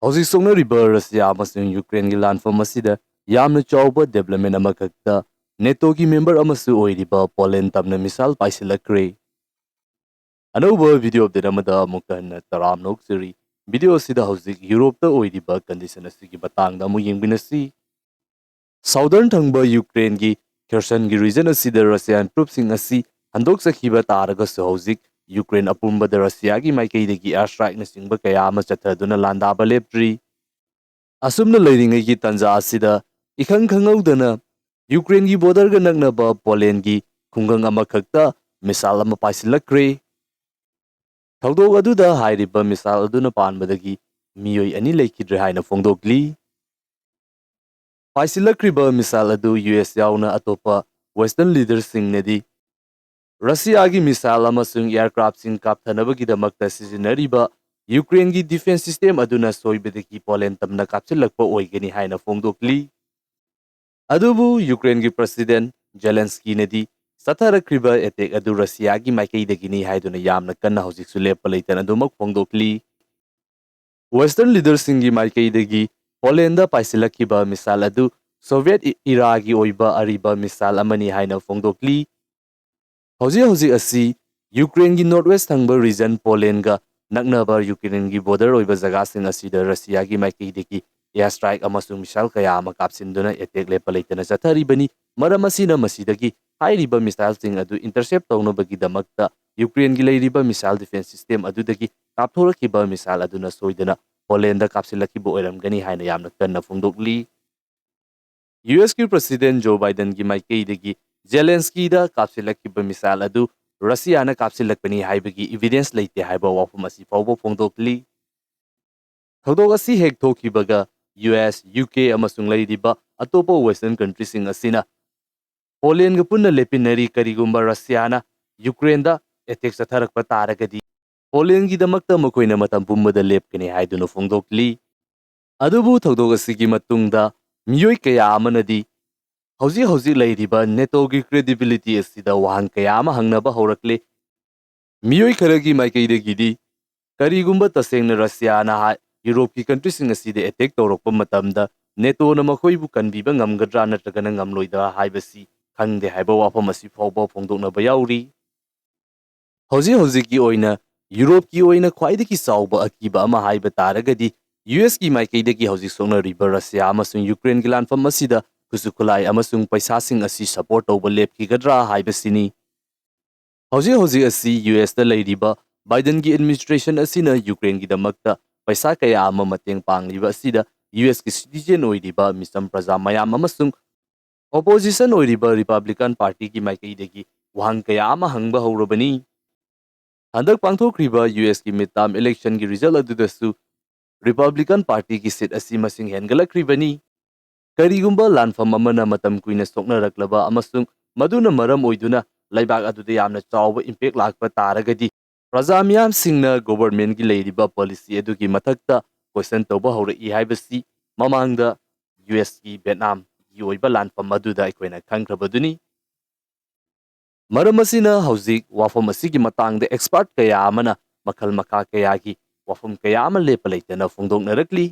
ꯍꯧꯖꯤꯛ ꯁꯣꯛꯅꯔꯤꯕ ꯔꯁꯤꯌꯥ ꯑꯃꯁꯨꯡ ꯌꯨꯀ꯭ꯔꯦꯟꯒꯤ ꯂꯥꯟꯐꯝ ꯑꯁꯤꯗ ꯌꯥꯝꯅ ꯆꯥꯎꯕ ꯗꯦꯕꯂꯞꯃꯦꯟ ꯑꯃꯈꯛꯇ ꯅꯦꯇꯣꯒꯤ ꯃꯦꯝꯕꯔ ꯑꯃꯁꯨ ꯑꯣꯏꯔꯤꯕ ꯄꯣꯂꯦꯟ ꯇꯝꯅ ꯃꯤꯁꯥꯏꯜ ꯄꯥꯏꯁꯤꯜꯂꯛꯈ꯭ꯔꯦ꯫ ꯑꯅꯧꯕ ꯚꯤꯗꯤꯑꯣ ꯑꯞꯗꯦꯠ ꯑꯃꯗ ꯑꯃꯨꯛꯀ ꯍꯟꯅ ꯇꯔꯥꯝꯅ ꯑꯣꯛꯆꯔꯤ꯫ ꯚꯤꯗꯤꯑꯣ ꯑꯁꯤꯗ ꯍꯧꯖꯤꯛ ꯌꯨꯔꯣꯞꯇ ꯑꯣꯏꯔꯤꯕ ꯀꯟꯗꯤꯁꯟ ꯑꯁꯤꯒꯤ ꯃꯇꯥꯡꯗ ꯑꯃꯨꯛ ꯌꯦꯡꯃꯤꯟꯅꯁꯤ꯫ ꯁꯥꯎꯗꯔꯟ ꯊꯪꯕ ꯌꯨꯀ꯭ꯔꯦꯟꯒꯤ ꯈꯦꯔꯁꯟꯒꯤ ꯔꯤꯖꯟ ꯑꯁꯤꯗ ꯔꯁꯤꯌꯥꯟ ꯇ꯭ꯔꯨꯞꯁꯤꯡ ꯑꯁꯤ ꯍꯟꯗꯣꯛꯆꯈꯤꯕ ꯇꯥꯔꯒꯁꯨ ꯍꯧꯖꯤꯛ ꯌꯨꯀ꯭ꯔꯦꯟ ꯑꯄꯨꯟꯕꯗ ꯔꯁꯤꯌꯥꯒꯤ ꯃꯥꯏꯀꯩꯗꯒꯤ ꯑꯦꯌꯔ ꯁꯇ꯭ꯔꯥꯏꯛꯅꯆꯤꯡꯕ ꯀꯌꯥ ꯑꯃ ꯆꯠꯊꯗꯨꯅ ꯂꯥꯟꯗꯥꯕ ꯂꯦꯞꯇ꯭ꯔꯤ꯫ ꯑꯁꯨꯝꯅ ꯂꯩꯔꯤꯉꯩꯒꯤ ꯇꯥꯟꯖꯥ ꯑꯁꯤꯗ ꯏꯈꯪ ꯈꯪꯍꯧꯗꯅ ꯌꯨꯀ꯭ꯔꯦꯟꯒꯤ ꯕꯣꯔꯗꯔꯒ ꯅꯛꯅꯕ ꯄꯣꯂꯦꯟꯒꯤ ꯈꯨꯡꯒꯪ ꯑꯃꯈꯛꯇ ꯃꯤꯁꯥꯏꯜ ꯑꯃ ꯄꯥꯏꯁꯤꯜꯂꯛꯈ꯭ꯔꯦ꯫ ꯊꯧꯗꯣꯛ ꯑꯗꯨꯗ ꯍꯥꯏꯔꯤꯕ ꯃꯤꯁꯥꯏꯜ ꯑꯗꯨꯅ ꯄꯥꯟꯕꯗꯒꯤ ꯃꯤꯑꯣꯏ 2 ꯂꯩꯈꯤꯗ꯭ꯔꯦ ꯍꯥꯏꯅ ꯐꯣꯡꯗꯣꯛꯂꯤ꯫ ꯄꯥꯏꯁꯤꯜꯂꯛꯈ꯭ꯔꯤꯕ ꯃꯤꯁꯥꯏꯜ ꯑꯗꯨ ꯌꯨꯑꯦꯁ ꯌꯥꯎꯅ ꯑꯇꯣꯞꯄ ꯋꯦꯁꯇꯔꯟ ꯂꯤꯗꯔꯁꯤꯡꯅꯗꯤ ꯔꯁꯤꯌꯥꯒꯤ ꯃꯤꯁꯥꯏꯜ ꯑꯃꯁꯨꯡ ꯑꯦꯌꯔꯀ꯭ꯔꯥꯐꯠꯁꯤꯡ ꯀꯥꯞꯊꯅꯕꯒꯤꯗꯃꯛꯇ ꯁꯤꯖꯤꯟꯅꯔꯤꯕ ꯌꯨꯀ꯭ꯔꯦꯟꯒꯤ ꯗꯤꯐꯦꯟꯁ ꯁꯤꯁꯇꯦꯝ ꯑꯗꯨꯅ ꯁꯣꯏꯕꯗꯒꯤ ꯄꯣꯂꯦꯟ ꯇꯝꯅ ꯀꯥꯞꯁꯤꯜꯂꯛꯄ ꯑꯣꯏꯒꯅꯤ ꯍꯥꯏꯅ ꯐꯣꯡꯗꯣꯛꯂꯤ꯫ ꯑꯗꯨꯕꯨ ꯌꯨꯀ꯭ꯔꯦꯟꯒꯤ ꯄ꯭ꯔꯁꯤꯗꯦꯟꯠ ꯖꯦꯂꯦꯟꯁꯀꯤꯅꯗꯤ ꯆꯠꯊꯔꯛꯈ꯭ꯔꯤꯕ ꯑꯦꯇꯦꯛ ꯑꯗꯨ ꯔꯁꯤꯌꯥꯒꯤ ꯃꯥꯏꯀꯩꯗꯒꯤꯅꯤ ꯍꯥꯏꯗꯨꯅ ꯌꯥꯝꯅ ꯀꯟꯅ ꯍꯧꯖꯤꯛꯁꯨ ꯂꯦꯞꯄ ꯂꯩꯇꯅ ꯑꯗꯨꯃꯛ ꯐꯣꯡꯗꯣꯛꯂꯤ꯫ ꯋꯦꯁꯇꯔꯟ ꯂꯤꯗꯔꯁꯤꯡꯒꯤ ꯃꯥꯏꯀꯩꯗꯒꯤ ꯄꯣꯂꯦꯟꯗ ꯄꯥꯏꯁꯤꯜꯂꯛꯈꯤꯕ ꯃꯤꯁꯥꯏꯜ ꯑꯗꯨ ꯁꯣꯚꯤꯌꯦꯠ ꯏꯔꯥꯒꯤ ꯑꯣꯏꯕ ꯑꯔꯤꯕ ꯃꯤꯁꯥꯏꯜ ꯑꯃꯅꯤ ꯍꯥꯏꯅ ꯐꯣꯡꯗꯣꯛꯂꯤ꯫ ꯍꯧꯖꯤꯛ ꯑꯁꯤ ꯌꯨꯀ꯭ꯔꯦꯟꯒꯤ ꯅꯣꯔꯊ ꯋꯦꯁ ꯊꯪꯕ ꯔꯤꯖꯟ ꯄꯣꯂꯦꯟꯒ ꯅꯛꯅꯕ ꯌꯨꯀ꯭ꯔꯦꯟꯒꯤ ꯕꯣꯔꯗꯔ ꯑꯣꯏꯕ ꯖꯒꯥꯁꯤꯡ ꯑꯁꯤꯗ ꯔꯁꯤꯌꯥꯒꯤ ꯃꯥꯏꯀꯩꯗꯒꯤ ꯑꯦꯌꯔ ꯁꯇ꯭ꯔꯥꯏꯛ ꯑꯃꯁꯨꯡ ꯃꯤꯁꯥꯏꯜ ꯀꯌꯥ ꯑꯃ ꯀꯥꯞꯁꯤꯟꯗꯨꯅ ꯑꯦꯇꯦꯛ ꯂꯦꯞꯄ ꯂꯩꯇꯅ ꯆꯠꯊꯔꯤꯕꯅꯤ꯫ ꯃꯔꯝ ꯑꯁꯤꯅ ꯃꯁꯤꯗꯒꯤ ꯍꯥꯏꯔꯤꯕ ꯃꯤꯁꯥꯏꯜꯁꯤꯡ ꯑꯗꯨ ꯏꯟꯇꯔꯁꯦꯞ ꯇꯧꯅꯕꯒꯤꯗꯃꯛꯇ ꯌꯨꯀ꯭ꯔꯦꯟꯒꯤ ꯂꯩꯔꯤꯕ ꯃꯤꯁꯥꯏꯜ ꯗꯤꯐꯦꯟꯁ ꯁꯤꯁꯇꯦꯝ ꯑꯗꯨꯗꯒꯤ ꯀꯥꯞꯊꯣꯔꯛꯈꯤꯕ ꯃꯤꯁꯥꯏꯜ ꯑꯗꯨꯅ ꯁꯣꯏꯗꯅ ꯄꯣꯂꯦꯟꯗ ꯀꯥꯞꯁꯤꯜꯂꯛꯈꯤꯕ ꯑꯣꯏꯔꯝꯒꯅꯤ ꯍꯥꯏꯅ ꯌꯥꯝꯅ ꯀꯟꯅ ꯐꯣꯡꯗꯣꯛꯂꯤ꯫ ꯌꯨꯑꯦꯁꯀꯤ ꯄ꯭ꯔꯁꯤꯗꯦꯟꯠ ꯖꯣ ꯕꯥꯏꯗꯟꯒꯤ ꯃꯥꯏꯀꯩꯗꯒꯤ ꯖꯦꯂꯦꯟꯁꯀꯤꯗ ꯀꯥꯞꯁꯤꯜꯂꯛꯈꯤꯕ ꯃꯤꯁꯥꯏꯜ ꯑꯗꯨ ꯔꯁꯤꯌꯥꯅ ꯀꯥꯞꯁꯤꯜꯂꯛꯄꯅꯤ ꯍꯥꯏꯕꯒꯤ ꯏꯚꯤꯗꯦꯟꯁ ꯂꯩꯇꯦ ꯍꯥꯏꯕ ꯋꯥꯐꯝ ꯑꯁꯤ ꯐꯥꯎꯕ ꯐꯣꯡꯗꯣꯛꯂꯤ꯫ ꯊꯧꯗꯣꯛ ꯑꯁꯤ ꯍꯦꯛ ꯊꯣꯛꯈꯤꯕꯒ ꯌꯨꯑꯦꯁ, ꯌꯨꯀꯦ ꯑꯃꯁꯨꯡ ꯂꯩꯔꯤꯕ ꯑꯇꯣꯞꯄ ꯋꯦꯁꯇꯔꯟ ꯀꯟꯇ꯭ꯔꯤꯁꯤꯡ ꯑꯁꯤꯅ ꯄꯣꯂꯦꯟꯒ ꯄꯨꯟꯅ ꯂꯦꯞꯄꯤꯟꯅꯔꯤ꯫ ꯀꯔꯤꯒꯨꯝꯕ ꯔꯁꯤꯌꯥꯅ ꯌꯨꯀ꯭ꯔꯦꯟꯗ ꯑꯦꯇꯦꯛ ꯆꯠꯊꯔꯛꯄ ꯇꯥꯔꯒꯗꯤ ꯄꯣꯂꯦꯟꯒꯤꯗꯃꯛꯇ ꯃꯈꯣꯏꯅ ꯃꯇꯝ ꯄꯨꯝꯕꯗ ꯂꯦꯞꯀꯅꯤ ꯍꯥꯏꯗꯨꯅ ꯐꯣꯡꯗꯣꯛꯂꯤ꯫ ꯑꯗꯨꯕꯨ ꯊꯧꯗꯣꯛ ꯑꯁꯤꯒꯤ ꯃꯇꯨꯡꯗ ꯃꯤꯑꯣꯏ ꯀꯌꯥ ꯑꯃꯅꯗꯤ ꯍꯧꯖꯤꯛ ꯂꯩꯔꯤꯕ ꯅꯦꯇꯣꯒꯤ ꯀ꯭ꯔꯦꯗꯤꯕꯤꯂꯤꯇꯤ ꯑꯁꯤꯗ ꯋꯥꯍꯪ ꯀꯌꯥ ꯑꯃ ꯍꯪꯅꯕ ꯍꯧꯔꯛꯂꯤ꯫ ꯃꯤꯑꯣꯏ ꯈꯔꯒꯤ ꯃꯥꯏꯀꯩꯗꯒꯤꯗꯤ ꯀꯔꯤꯒꯨꯝꯕ ꯇꯁꯦꯡꯅ ꯔꯁꯤꯌꯥꯅ ꯌꯨꯔꯣꯞꯀꯤ ꯀꯟꯇ꯭ꯔꯤꯁꯤꯡ ꯑꯁꯤꯗ ꯑꯦꯇꯦꯛ ꯇꯧꯔꯛꯄ ꯃꯇꯝꯗ ꯅꯦꯇꯣꯅ ꯃꯈꯣꯏꯕꯨ ꯀꯟꯕꯤꯕ ꯉꯝꯒꯗ꯭ꯔꯥ ꯅꯠꯇ꯭ꯔꯒꯅ ꯉꯝꯂꯣꯏꯗ꯭ꯔꯥ ꯍꯥꯏꯕꯁꯤ ꯈꯪꯗꯦ ꯍꯥꯏꯕ ꯋꯥꯐꯝ ꯑꯁꯤ ꯐꯥꯎꯕ ꯐꯣꯡꯗꯣꯛꯅꯕ ꯌꯥꯎꯔꯤ꯫ ꯍꯧꯖꯤꯛꯀꯤ ꯑꯣꯏꯅ ꯌꯨꯔꯣꯞꯀꯤ ꯑꯣꯏꯅ ꯈ꯭ꯋꯥꯏꯗꯒꯤ ꯆꯥꯎꯕ ꯑꯀꯤꯕ ꯑꯃ ꯍꯥꯏꯕ ꯇꯥꯔꯒꯗꯤ ꯌꯨꯑꯦꯁꯀꯤ ꯃꯥꯏꯀꯩꯗꯒꯤ ꯍꯧꯖꯤꯛ ꯁꯣꯛꯅꯔꯤꯕ ꯔꯁꯤꯌꯥ ꯑꯃꯁꯨꯡ ꯌꯨꯀ꯭ꯔꯦꯟꯒꯤ ꯂꯥꯟꯐꯝ ꯑꯁꯤꯗ ꯈꯨꯠꯁꯨ ꯈꯨꯠꯂꯥꯏ ꯑꯃꯁꯨꯡ ꯄꯩꯁꯥꯁꯤꯡ ꯑꯁꯤ ꯁꯄꯣꯔꯠ ꯇꯧꯕ ꯂꯦꯞꯈꯤꯒꯗ꯭ꯔꯥ ꯍꯥꯏꯕꯁꯤꯅꯤ꯫ ꯍꯧꯖꯤꯛ ꯑꯁꯤ ꯌꯨꯑꯦꯁꯇ ꯂꯩꯔꯤꯕ ꯕꯥꯏꯗꯟꯒꯤ ꯑꯦꯗꯃꯤꯅꯤꯁꯇ꯭ꯔꯦꯁꯟ ꯑꯁꯤꯅ ꯌꯨꯀ꯭ꯔꯦꯟꯒꯤꯗꯃꯛꯇ ꯄꯩꯁꯥ ꯀꯌꯥ ꯑꯃ ꯃꯇꯦꯡ ꯄꯥꯡꯂꯤꯕ ꯑꯁꯤꯗ ꯌꯨꯑꯦꯁꯀꯤ ꯁꯤꯇꯤꯖꯦꯟ ꯑꯣꯏꯔꯤꯕ ꯃꯤꯆꯝ ꯄ꯭ꯔꯖꯥ ꯃꯌꯥꯝ ꯑꯃꯁꯨꯡ ꯑꯣꯄꯣꯖꯤꯁꯟ ꯑꯣꯏꯔꯤꯕ ꯔꯤꯄꯕ꯭ꯂꯤꯀꯟ ꯄꯥꯔꯇꯤꯒꯤ ꯃꯥꯏꯀꯩꯗꯒꯤ ꯋꯥꯍꯪ ꯀꯌꯥ ꯑꯃ ꯍꯪꯕ ꯍꯧꯔꯕꯅꯤ꯫ ꯍꯟꯗꯛ ꯄꯥꯡꯊꯣꯛꯈ꯭ꯔꯤꯕ ꯌꯨꯑꯦꯁꯀꯤ ꯃꯤꯗꯇꯔꯝ ꯏꯂꯦꯛꯁꯟꯒꯤ ꯔꯤꯖꯜꯠ ꯑꯗꯨꯗꯁꯨ ꯔꯤꯄꯕ꯭ꯂꯤꯀꯟ ꯄꯥꯔꯇꯤꯒꯤ ꯁꯤꯠ ꯑꯁꯤ ꯃꯁꯤꯡ ꯍꯦꯟꯒꯠꯂꯛꯈ꯭ꯔꯤꯕꯅꯤ꯫ ꯀꯔꯤꯒꯨꯝꯕ ꯂꯥꯟꯐꯝ ꯑꯃꯅ ꯃꯇꯝ ꯀꯨꯏꯅ ꯁꯣꯛꯅꯔꯛꯂꯕ ꯑꯃꯁꯨꯡ ꯃꯗꯨꯅ ꯃꯔꯝ ꯑꯣꯏꯗꯨꯅ ꯂꯩꯕꯥꯛ ꯑꯗꯨꯗ ꯌꯥꯝꯅ ꯆꯥꯎꯕ ꯏꯝꯄꯦꯛ ꯂꯥꯛꯄ ꯇꯥꯔꯒꯗꯤ ꯄ꯭ꯔꯖꯥ ꯃꯤꯌꯥꯝꯁꯤꯡꯅ ꯒꯣꯚꯔꯟꯃꯦꯟꯠꯒꯤ ꯂꯩꯔꯤꯕ ꯄꯣꯂꯤꯁꯤ ꯑꯗꯨꯒꯤ ꯃꯊꯛꯇ ꯀꯣꯏꯁꯟ ꯇꯧꯕ ꯍꯧꯔꯛꯏ ꯍꯥꯏꯕꯁꯤ ꯃꯃꯥꯡꯗ ꯌꯨꯑꯦꯁꯀꯤ ꯚꯤꯌꯦꯠꯅꯥꯝꯒꯤ ꯑꯣꯏꯕ ꯂꯥꯟꯐꯝ ꯑꯗꯨꯗ ꯑꯩꯈꯣꯏꯅ ꯈꯪꯈ꯭ꯔꯕꯗꯨꯅꯤ꯫ ꯃꯔꯝ ꯑꯁꯤꯅ ꯍꯧꯖꯤꯛ ꯋꯥꯐꯝ ꯑꯁꯤꯒꯤ ꯃꯇꯥꯡꯗ ꯑꯦꯛꯁꯄꯔꯠ ꯀꯌꯥ ꯑꯃꯅ ꯃꯈꯜ ꯃꯈꯥ ꯀꯌꯥꯒꯤ ꯋꯥꯐꯝ ꯀꯌꯥ ꯑꯃ ꯂꯦꯞꯄ ꯂꯩꯇꯅ ꯐꯣꯡꯗꯣꯛꯅꯔꯛꯂꯤ꯫